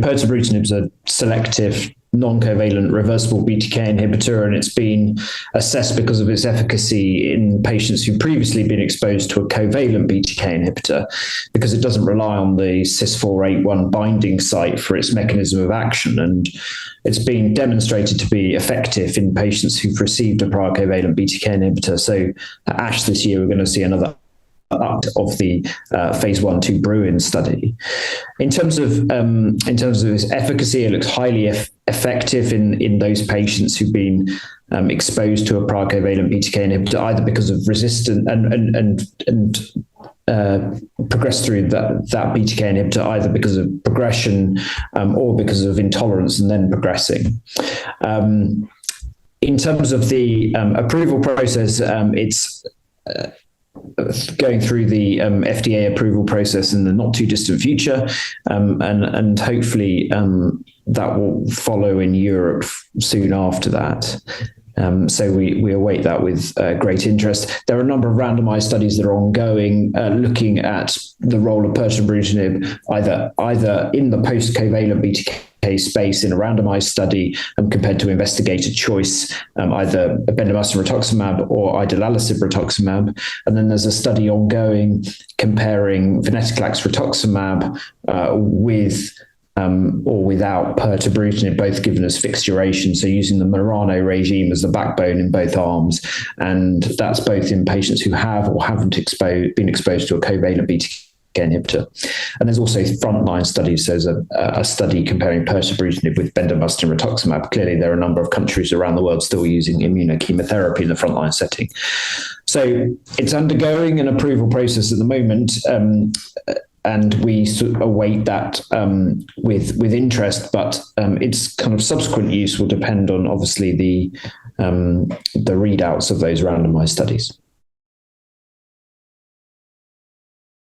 Pirtobrutinib is a selective non-covalent reversible BTK inhibitor, and it's been assessed because of its efficacy in patients who've previously been exposed to a covalent BTK inhibitor, because it doesn't rely on the CYS481 binding site for its mechanism of action. And it's been demonstrated to be effective in patients who've received a prior covalent BTK inhibitor. So at ASH this year, we're going to see another of the phase 1/2 Bruton study. In terms of its efficacy, it looks highly effective in those patients who've been exposed to a prior covalent BTK inhibitor, either because of resistance and progressed through that BTK inhibitor, either because of progression or because of intolerance and then progressing. In terms of the approval process, it's going through the FDA approval process in the not too distant future, and hopefully that will follow in Europe soon after that. So we await that with great interest. There are a number of randomized studies that are ongoing, looking at the role of Pirtobrutinib either in the post-covalent BTK space in a randomized study compared to investigator choice, either bendamustine rituximab or idelalisib rituximab. And then there's a study ongoing comparing venetoclax-rituximab with or without Pirtobrutinib, both given as fixed duration, so using the Marano regime as the backbone in both arms. And that's both in patients who have or haven't been exposed to a covalent BTK inhibitor. And there's also frontline studies. So there's a study comparing Pirtobrutinib with bendamustine rituximab. Clearly, there are a number of countries around the world still using immunochemotherapy in the frontline setting. So it's undergoing an approval process at the moment, and we await that with interest. But its kind of subsequent use will depend on, obviously, the readouts of those randomized studies.